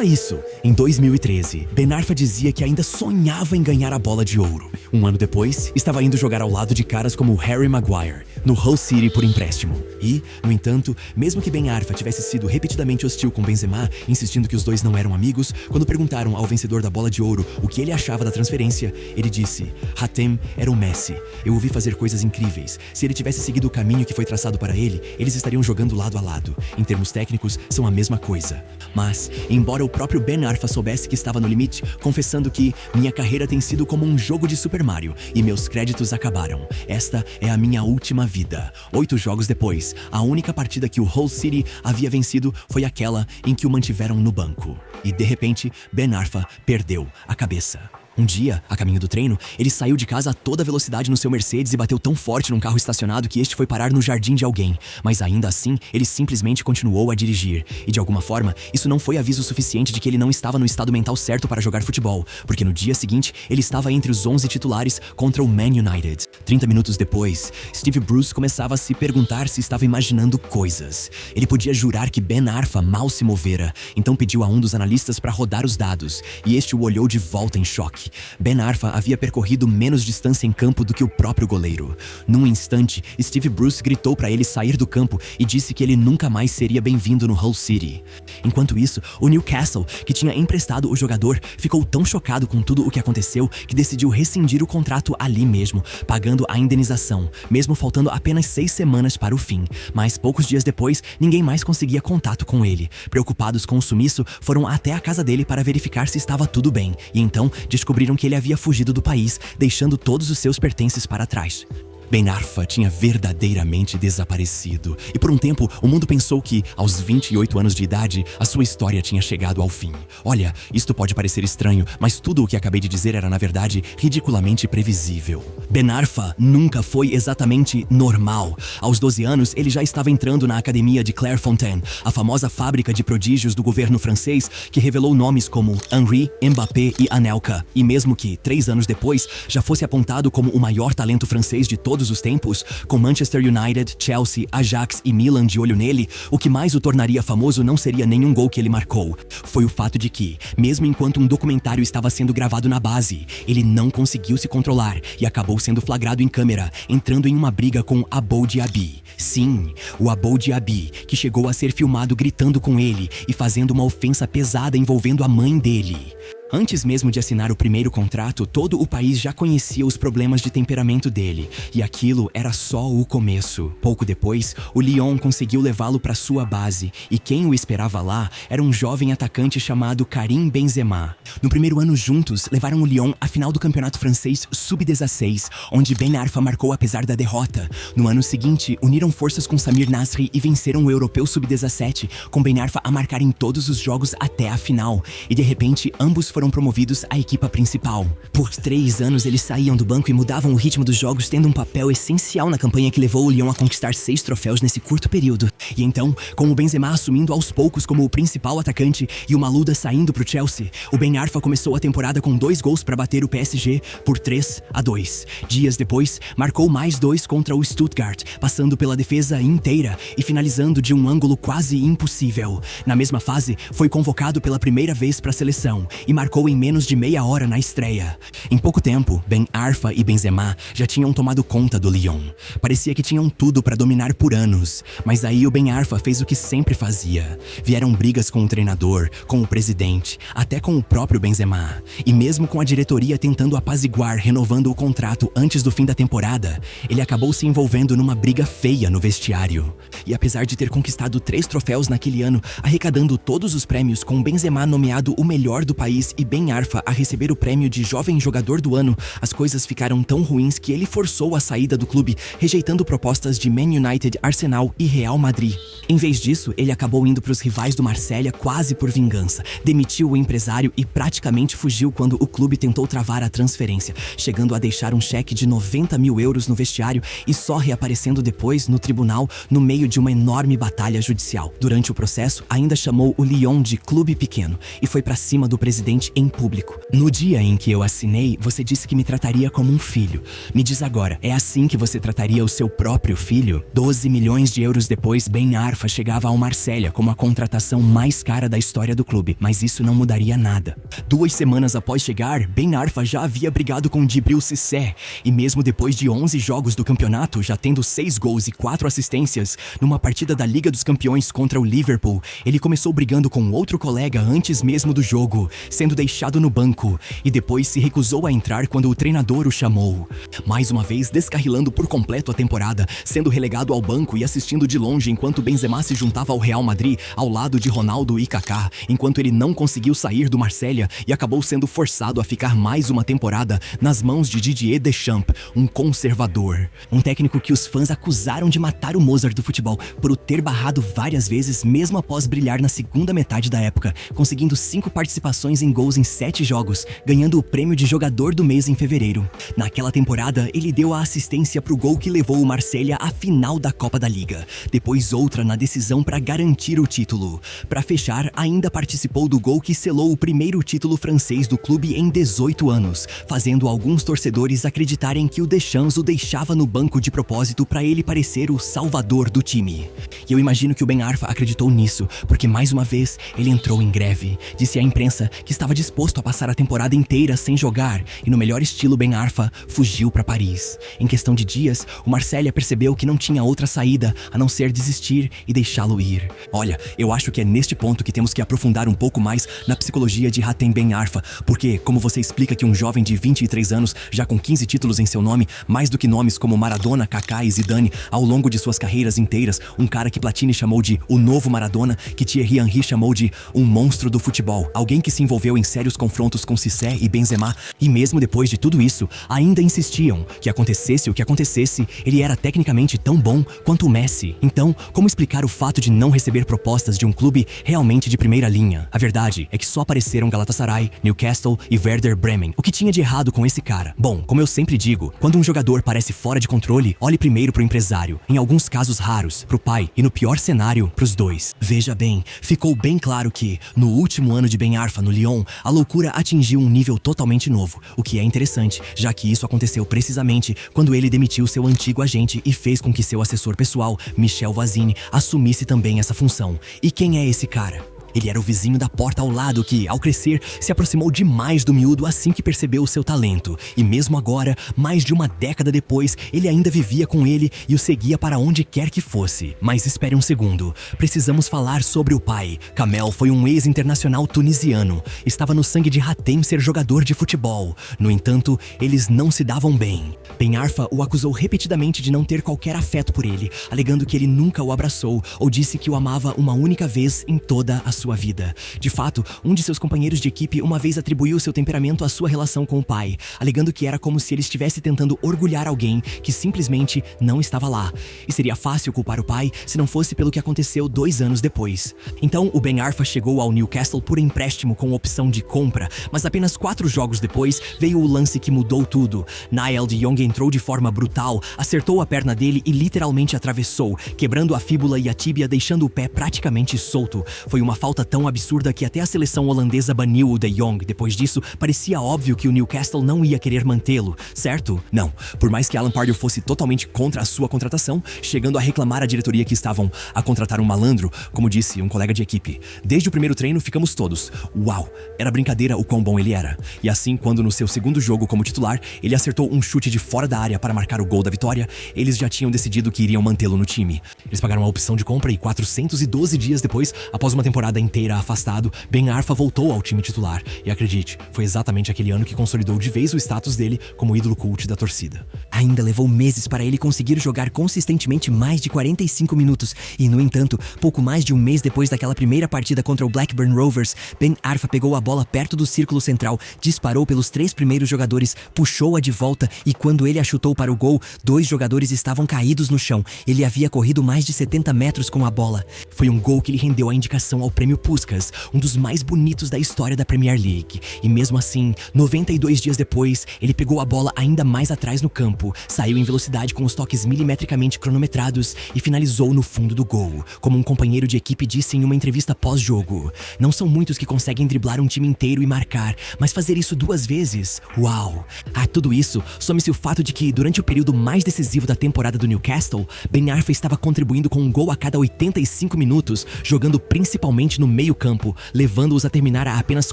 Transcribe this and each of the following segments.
Ouça isso! Em 2013, Ben Arfa dizia que ainda sonhava em ganhar a bola de ouro. Um ano depois, estava indo jogar ao lado de caras como Harry Maguire, no Hull City por empréstimo. E, no entanto, mesmo que Ben Arfa tivesse sido repetidamente hostil com Benzema, insistindo que os dois não eram amigos, quando perguntaram ao vencedor da bola de ouro o que ele achava da transferência, ele disse: Hatem era o Messi. Eu o vi fazer coisas incríveis. Se ele tivesse seguido o caminho que foi traçado para ele, eles estariam jogando lado a lado. Em termos técnicos, são a mesma coisa. Mas, embora o próprio Ben Arfa soubesse que estava no limite, confessando que minha carreira tem sido como um jogo de Super Mario e meus créditos acabaram. Esta é a minha última vida. 8 jogos depois, a única partida que o Hull City havia vencido foi aquela em que o mantiveram no banco. E de repente, Ben Arfa perdeu a cabeça. Um dia, a caminho do treino, ele saiu de casa a toda velocidade no seu Mercedes e bateu tão forte num carro estacionado que este foi parar no jardim de alguém. Mas ainda assim, ele simplesmente continuou a dirigir. E de alguma forma, isso não foi aviso suficiente de que ele não estava no estado mental certo para jogar futebol, porque no dia seguinte, ele estava entre os 11 titulares contra o Man United. 30 minutos depois, Steve Bruce começava a se perguntar se estava imaginando coisas. Ele podia jurar que Ben Arfa mal se movera, então pediu a um dos analistas para rodar os dados, e este o olhou de volta em choque. Ben Arfa havia percorrido menos distância em campo do que o próprio goleiro. Num instante, Steve Bruce gritou para ele sair do campo e disse que ele nunca mais seria bem-vindo no Hull City. Enquanto isso, o Newcastle, que tinha emprestado o jogador, ficou tão chocado com tudo o que aconteceu que decidiu rescindir o contrato ali mesmo, pagando a indenização, mesmo faltando apenas 6 semanas para o fim. Mas poucos dias depois, ninguém mais conseguia contato com ele. Preocupados com o sumiço, foram até a casa dele para verificar se estava tudo bem, e então descobriram que ele havia fugido do país, deixando todos os seus pertences para trás. Ben Arfa tinha verdadeiramente desaparecido, e por um tempo o mundo pensou que, aos 28 anos de idade, a sua história tinha chegado ao fim. Olha, isto pode parecer estranho, mas tudo o que acabei de dizer era, na verdade, ridiculamente previsível. Ben Arfa nunca foi exatamente normal. Aos 12 anos, ele já estava entrando na academia de Clairefontaine, a famosa fábrica de prodígios do governo francês que revelou nomes como Henry, Mbappé e Anelka. E mesmo que, 3 anos depois, já fosse apontado como o maior talento francês de todos os tempos, com Manchester United, Chelsea, Ajax e Milan de olho nele, o que mais o tornaria famoso não seria nenhum gol que ele marcou. Foi o fato de que, mesmo enquanto um documentário estava sendo gravado na base, ele não conseguiu se controlar e acabou sendo flagrado em câmera, entrando em uma briga com Abou Diaby. Sim, o Abou Diaby, que chegou a ser filmado gritando com ele e fazendo uma ofensa pesada envolvendo a mãe dele. Antes mesmo de assinar o primeiro contrato, todo o país já conhecia os problemas de temperamento dele, e aquilo era só o começo. Pouco depois, o Lyon conseguiu levá-lo para sua base, e quem o esperava lá era um jovem atacante chamado Karim Benzema. No primeiro ano juntos, levaram o Lyon à final do campeonato francês Sub-16, onde Ben Arfa marcou apesar da derrota. No ano seguinte, uniram forças com Samir Nasri e venceram o Europeu Sub-17, com Ben Arfa a marcar em todos os jogos até a final, e de repente, ambos foram promovidos à equipa principal. Por 3 anos eles saíam do banco e mudavam o ritmo dos jogos, tendo um papel essencial na campanha que levou o Lyon a conquistar 6 troféus nesse curto período. E então, com o Benzema assumindo aos poucos como o principal atacante e o Malouda saindo pro Chelsea, o Ben Arfa começou a temporada com 2 gols para bater o PSG por 3-2. Dias depois, marcou mais 2 contra o Stuttgart, passando pela defesa inteira e finalizando de um ângulo quase impossível. Na mesma fase, foi convocado pela primeira vez para a seleção e marcou em menos de meia hora na estreia. Em pouco tempo, Ben Arfa e Benzema já tinham tomado conta do Lyon. Parecia que tinham tudo para dominar por anos, mas aí o Ben Arfa fez o que sempre fazia. Vieram brigas com o treinador, com o presidente, até com o próprio Benzema. E mesmo com a diretoria tentando apaziguar, renovando o contrato antes do fim da temporada, ele acabou se envolvendo numa briga feia no vestiário. E apesar de ter conquistado 3 troféus naquele ano, arrecadando todos os prêmios, com Benzema nomeado o melhor do país e Ben Arfa a receber o prêmio de Jovem Jogador do Ano, as coisas ficaram tão ruins que ele forçou a saída do clube, rejeitando propostas de Man United, Arsenal e Real Madrid. Em vez disso, ele acabou indo para os rivais do Marselha quase por vingança, demitiu o empresário e praticamente fugiu quando o clube tentou travar a transferência, chegando a deixar um cheque de 90 mil euros no vestiário e só reaparecendo depois no tribunal no meio de uma enorme batalha judicial. Durante o processo, ainda chamou o Lyon de clube pequeno e foi para cima do presidente publicamente em público. No dia em que eu assinei, você disse que me trataria como um filho. Me diz agora, é assim que você trataria o seu próprio filho? 12 milhões de euros depois, Ben Arfa chegava ao Marselha como a contratação mais cara da história do clube, mas isso não mudaria nada. 2 semanas após chegar, Ben Arfa já havia brigado com Djibril Cissé, e mesmo depois de 11 jogos do campeonato, já tendo 6 gols e 4 assistências, numa partida da Liga dos Campeões contra o Liverpool, ele começou brigando com outro colega antes mesmo do jogo, sendo deixado no banco, e depois se recusou a entrar quando o treinador o chamou. Mais uma vez descarrilando por completo a temporada, sendo relegado ao banco e assistindo de longe enquanto Benzema se juntava ao Real Madrid ao lado de Ronaldo e Kaká, enquanto ele não conseguiu sair do Marselha e acabou sendo forçado a ficar mais uma temporada nas mãos de Didier Deschamps, um conservador. Um técnico que os fãs acusaram de matar o Mozart do futebol por o ter barrado várias vezes mesmo após brilhar na segunda metade da época, conseguindo 5 participações em gols em 7 jogos, ganhando o prêmio de jogador do mês em fevereiro. Naquela temporada, ele deu a assistência pro gol que levou o Marselha à final da Copa da Liga, depois outra na decisão para garantir o título. Para fechar, ainda participou do gol que selou o primeiro título francês do clube em 18 anos, fazendo alguns torcedores acreditarem que o Deschamps o deixava no banco de propósito para ele parecer o salvador do time. E eu imagino que o Ben Arfa acreditou nisso, porque mais uma vez ele entrou em greve. Disse à imprensa que estava disposto a passar a temporada inteira sem jogar, e no melhor estilo Ben Arfa, fugiu para Paris. Em questão de dias, o Marselha percebeu que não tinha outra saída a não ser desistir e deixá-lo ir. Olha, eu acho que é neste ponto que temos que aprofundar um pouco mais na psicologia de Hatem Ben Arfa, porque, como você explica que um jovem de 23 anos, já com 15 títulos em seu nome, mais do que nomes como Maradona, Kaká e Zidane, ao longo de suas carreiras inteiras, um cara que Platini chamou de o novo Maradona, que Thierry Henry chamou de um monstro do futebol, alguém que se envolveu em sérios confrontos com Cissé e Benzema, e mesmo depois de tudo isso, ainda insistiam que acontecesse o que acontecesse, ele era tecnicamente tão bom quanto o Messi. Então, como explicar o fato de não receber propostas de um clube realmente de primeira linha? A verdade é que só apareceram Galatasaray, Newcastle e Werder Bremen. O que tinha de errado com esse cara? Bom, como eu sempre digo, quando um jogador parece fora de controle, olhe primeiro pro empresário, em alguns casos raros, pro pai, e no pior cenário, pros dois. Veja bem, ficou bem claro que, no último ano de Ben Arfa no Lyon, a loucura atingiu um nível totalmente novo, o que é interessante, já que isso aconteceu precisamente quando ele demitiu seu antigo agente e fez com que seu assessor pessoal, Michel Vazzini, assumisse também essa função. E quem é esse cara? Ele era o vizinho da porta ao lado que, ao crescer, se aproximou demais do miúdo assim que percebeu o seu talento. E mesmo agora, mais de uma década depois, ele ainda vivia com ele e o seguia para onde quer que fosse. Mas espere um segundo, precisamos falar sobre o pai. Kamel foi um ex-internacional tunisiano. Estava no sangue de Hatem ser jogador de futebol. No entanto, eles não se davam bem. Ben Arfa o acusou repetidamente de não ter qualquer afeto por ele, alegando que ele nunca o abraçou ou disse que o amava uma única vez em toda a sua vida. De fato, um de seus companheiros de equipe uma vez atribuiu seu temperamento à sua relação com o pai, alegando que era como se ele estivesse tentando orgulhar alguém que simplesmente não estava lá. E seria fácil culpar o pai se não fosse pelo que aconteceu 2 anos depois. Então, o Ben Arfa chegou ao Newcastle por empréstimo com opção de compra, mas apenas 4 jogos depois veio o lance que mudou tudo. Niall de Jong entrou de forma brutal, acertou a perna dele e literalmente atravessou, quebrando a fíbula e a tíbia, deixando o pé praticamente solto. Foi uma falta tão absurda que até a seleção holandesa baniu o De Jong. Depois disso, parecia óbvio que o Newcastle não ia querer mantê-lo, certo? Não. Por mais que Alan Pardew fosse totalmente contra a sua contratação, chegando a reclamar à diretoria que estavam a contratar um malandro, como disse um colega de equipe. Desde o primeiro treino ficamos todos: uau, era brincadeira o quão bom ele era. E assim, quando no seu segundo jogo como titular, ele acertou um chute de fora da área para marcar o gol da vitória, eles já tinham decidido que iriam mantê-lo no time. Eles pagaram a opção de compra e 412 dias depois, após uma temporada inteira afastado, Ben Arfa voltou ao time titular. E acredite, foi exatamente aquele ano que consolidou de vez o status dele como ídolo cult da torcida. Ainda levou meses para ele conseguir jogar consistentemente mais de 45 minutos e, no entanto, pouco mais de um mês depois daquela primeira partida contra o Blackburn Rovers, Ben Arfa pegou a bola perto do círculo central, disparou pelos 3 primeiros jogadores, puxou-a de volta e quando ele a chutou para o gol, 2 jogadores estavam caídos no chão. Ele havia corrido mais de 70 metros com a bola. Foi um gol que lhe rendeu a indicação ao prêmio Prêmio Puskás, um dos mais bonitos da história da Premier League. E mesmo assim, 92 dias depois, ele pegou a bola ainda mais atrás no campo, saiu em velocidade com os toques milimetricamente cronometrados e finalizou no fundo do gol, como um companheiro de equipe disse em uma entrevista pós-jogo. Não são muitos que conseguem driblar um time inteiro e marcar, mas fazer isso 2 vezes? Uau! A tudo isso, some-se o fato de que, durante o período mais decisivo da temporada do Newcastle, Ben Arfa estava contribuindo com um gol a cada 85 minutos, jogando principalmente no meio-campo, levando-os a terminar a apenas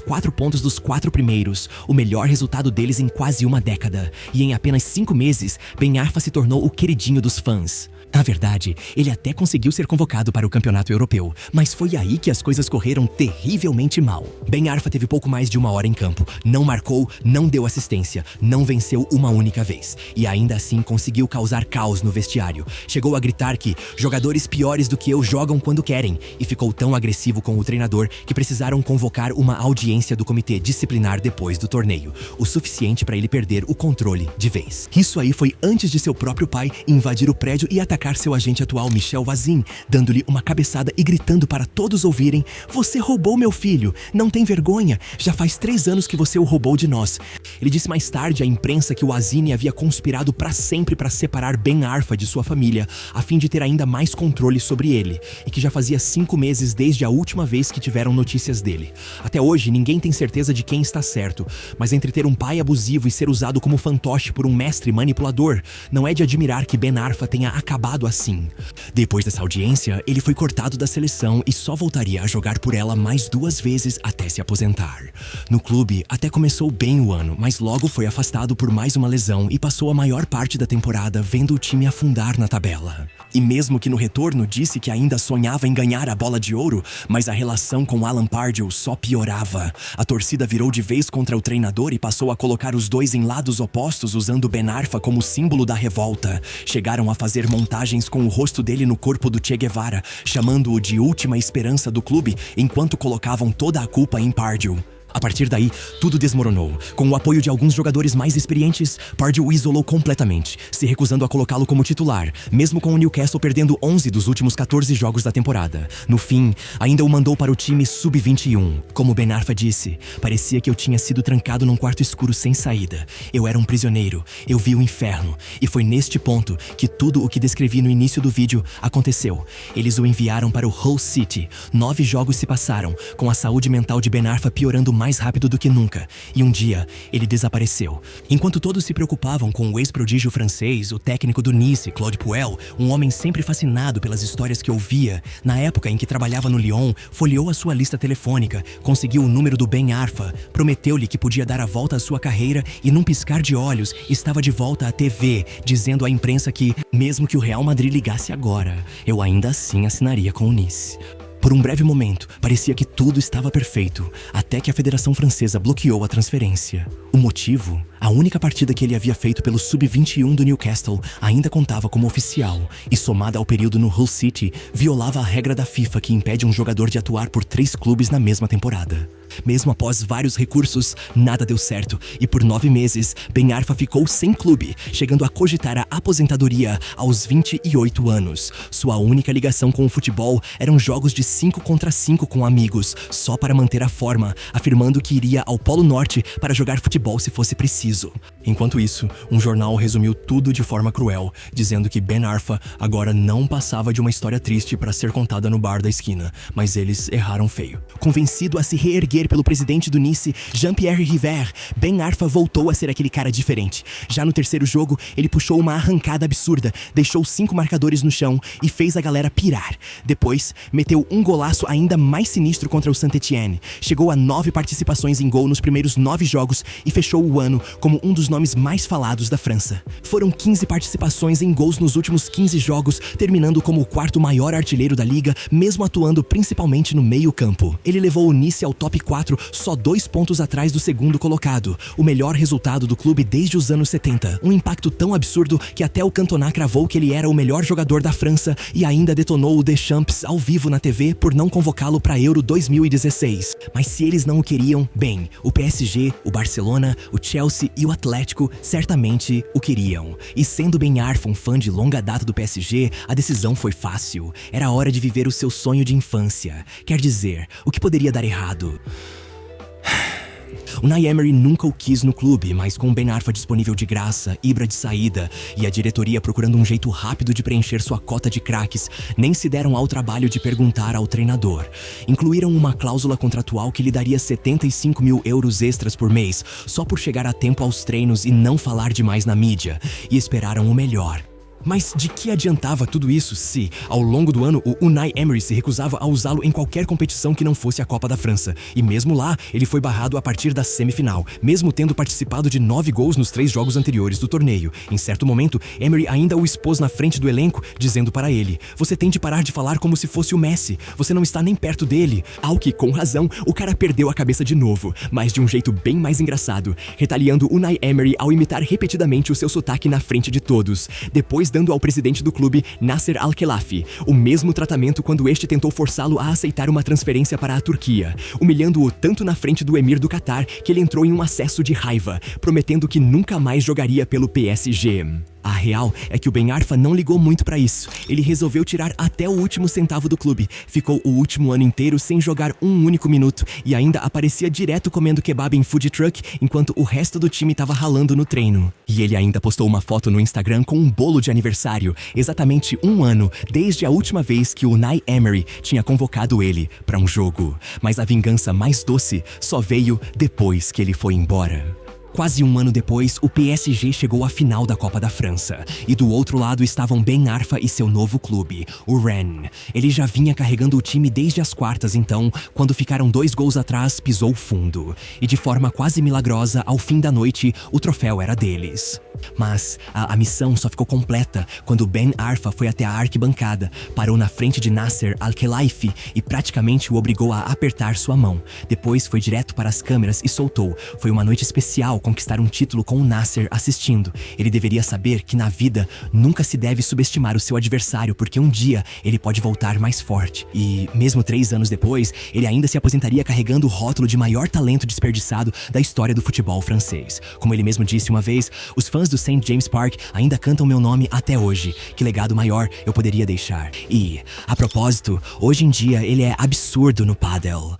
4 pontos dos 4 primeiros, o melhor resultado deles em quase uma década. E em apenas 5 meses, Ben Arfa se tornou o queridinho dos fãs. Na verdade, ele até conseguiu ser convocado para o campeonato europeu, mas foi aí que as coisas correram terrivelmente mal. Ben Arfa teve pouco mais de 1 hora em campo, não marcou, não deu assistência, não venceu uma única vez, e ainda assim conseguiu causar caos no vestiário. Chegou a gritar que jogadores piores do que eu jogam quando querem, e ficou tão agressivo com o treinador que precisaram convocar uma audiência do comitê disciplinar depois do torneio, o suficiente para ele perder o controle de vez. Isso aí foi antes de seu próprio pai invadir o prédio e atacar seu agente atual, Michel Vazin, dando-lhe uma cabeçada e gritando para todos ouvirem: "Você roubou meu filho! Não tem vergonha? Já faz 3 anos que você o roubou de nós." Ele disse mais tarde à imprensa que o Vazin havia conspirado para sempre para separar Ben Arfa de sua família, a fim de ter ainda mais controle sobre ele, e que já fazia 5 meses desde a última vez que tiveram notícias dele. Até hoje, ninguém tem certeza de quem está certo, mas entre ter um pai abusivo e ser usado como fantoche por um mestre manipulador, não é de admirar que Ben Arfa tenha acabado assim. Depois dessa audiência, ele foi cortado da seleção e só voltaria a jogar por ela mais 2 vezes até se aposentar. No clube, até começou bem o ano, mas logo foi afastado por mais uma lesão e passou a maior parte da temporada vendo o time afundar na tabela. E mesmo que no retorno disse que ainda sonhava em ganhar a bola de ouro, mas a relação com Alan Pardew só piorava. A torcida virou de vez contra o treinador e passou a colocar os dois em lados opostos, usando Ben Arfa como símbolo da revolta. Chegaram a fazer montagens com o rosto dele no corpo do Che Guevara, chamando-o de última esperança do clube, enquanto colocavam toda a culpa em Pardew. A partir daí, tudo desmoronou. Com o apoio de alguns jogadores mais experientes, Pardew o isolou completamente, se recusando a colocá-lo como titular, mesmo com o Newcastle perdendo 11 dos últimos 14 jogos da temporada. No fim, ainda o mandou para o time sub-21. Como Ben Arfa disse, parecia que eu tinha sido trancado num quarto escuro sem saída. Eu era um prisioneiro, eu vi o inferno, e foi neste ponto que tudo o que descrevi no início do vídeo aconteceu. Eles o enviaram para o Hull City. 9 jogos se passaram, com a saúde mental de Ben Arfa piorando mais rápido do que nunca, e um dia ele desapareceu. Enquanto todos se preocupavam com o ex-prodígio francês, o técnico do Nice, Claude Puel, um homem sempre fascinado pelas histórias que ouvia, na época em que trabalhava no Lyon, folheou a sua lista telefônica, conseguiu o número do Ben Arfa, prometeu-lhe que podia dar a volta à sua carreira e num piscar de olhos estava de volta à TV, dizendo à imprensa que, mesmo que o Real Madrid ligasse agora, eu ainda assim assinaria com o Nice. Por um breve momento, parecia que tudo estava perfeito, até que a Federação Francesa bloqueou a transferência. O motivo? A única partida que ele havia feito pelo sub-21 do Newcastle ainda contava como oficial, e somada ao período no Hull City, violava a regra da FIFA que impede um jogador de atuar por 3 clubes na mesma temporada. Mesmo após vários recursos, nada deu certo, e por 9 meses, Ben Arfa ficou sem clube, chegando a cogitar a aposentadoria aos 28 anos. Sua única ligação com o futebol eram jogos de 5 contra 5 com amigos, só para manter a forma, afirmando que iria ao Polo Norte para jogar futebol se fosse preciso. Enquanto isso, um jornal resumiu tudo de forma cruel, dizendo que Ben Arfa agora não passava de uma história triste para ser contada no bar da esquina, mas eles erraram feio. Convencido a se reerguer pelo presidente do Nice, Jean-Pierre River, Ben Arfa voltou a ser aquele cara diferente. Já no terceiro jogo, ele puxou uma arrancada absurda, deixou 5 marcadores no chão e fez a galera pirar. Depois, meteu um golaço ainda mais sinistro contra o Saint-Étienne. Chegou a 9 participações em gol nos primeiros 9 jogos e fechou o ano como um dos nomes mais falados da França. Foram 15 participações em gols nos últimos 15 jogos, terminando como o 4º maior artilheiro da liga, mesmo atuando principalmente no meio-campo. Ele levou o Nice ao top 4, só 2 pontos atrás do segundo colocado, o melhor resultado do clube desde os anos 70. Um impacto tão absurdo que até o Cantona cravou que ele era o melhor jogador da França e ainda detonou o Deschamps ao vivo na TV por não convocá-lo para Euro 2016. Mas se eles não o queriam, bem, o PSG, o Barcelona, o Chelsea Paranaense e o Atlético certamente o queriam. E sendo Ben Arfa um fã de longa data do PSG, a decisão foi fácil. Era hora de viver o seu sonho de infância. Quer dizer, o que poderia dar errado? Unai Emery nunca o quis no clube, mas com Ben Arfa disponível de graça, Ibra de saída e a diretoria procurando um jeito rápido de preencher sua cota de craques, nem se deram ao trabalho de perguntar ao treinador. Incluíram uma cláusula contratual que lhe daria 75 mil euros extras por mês, só por chegar a tempo aos treinos e não falar demais na mídia, e esperaram o melhor. Mas de que adiantava tudo isso se, ao longo do ano, o Unai Emery se recusava a usá-lo em qualquer competição que não fosse a Copa da França? E mesmo lá, ele foi barrado a partir da semifinal, mesmo tendo participado de 9 gols nos 3 jogos anteriores do torneio. Em certo momento, Emery ainda o expôs na frente do elenco, dizendo para ele: "Você tem de parar de falar como se fosse o Messi, você não está nem perto dele." Ao que, com razão, o cara perdeu a cabeça de novo, mas de um jeito bem mais engraçado, retaliando Unai Emery ao imitar repetidamente o seu sotaque na frente de todos. Depois dando ao presidente do clube, Nasser Al-Khelaifi, o mesmo tratamento quando este tentou forçá-lo a aceitar uma transferência para a Turquia, humilhando-o tanto na frente do emir do Catar que ele entrou em um acesso de raiva, prometendo que nunca mais jogaria pelo PSG. A real é que o Ben Arfa não ligou muito pra isso. Ele resolveu tirar até o último centavo do clube. Ficou o último ano inteiro sem jogar um único minuto e ainda aparecia direto comendo kebab em food truck enquanto o resto do time tava ralando no treino. E ele ainda postou uma foto no Instagram com um bolo de aniversário, exatamente um ano desde a última vez que o Unai Emery tinha convocado ele pra um jogo. Mas a vingança mais doce só veio depois que ele foi embora. Quase um ano depois, o PSG chegou à final da Copa da França. E do outro lado estavam Ben Arfa e seu novo clube, o Rennes. Ele já vinha carregando o time desde as quartas, então, quando ficaram 2 gols atrás, pisou fundo. E de forma quase milagrosa, ao fim da noite, o troféu era deles. Mas a missão só ficou completa quando Ben Arfa foi até a arquibancada, parou na frente de Nasser Al-Khelaifi e praticamente o obrigou a apertar sua mão. Depois foi direto para as câmeras e soltou: "Foi uma noite especial conquistar um título com o Nasser assistindo. Ele deveria saber que na vida nunca se deve subestimar o seu adversário, porque um dia ele pode voltar mais forte." E mesmo 3 anos depois, ele ainda se aposentaria carregando o rótulo de maior talento desperdiçado da história do futebol francês. Como ele mesmo disse uma vez, os fãs do St. James Park ainda cantam meu nome até hoje. Que legado maior eu poderia deixar. E, a propósito, hoje em dia ele é absurdo no pádel.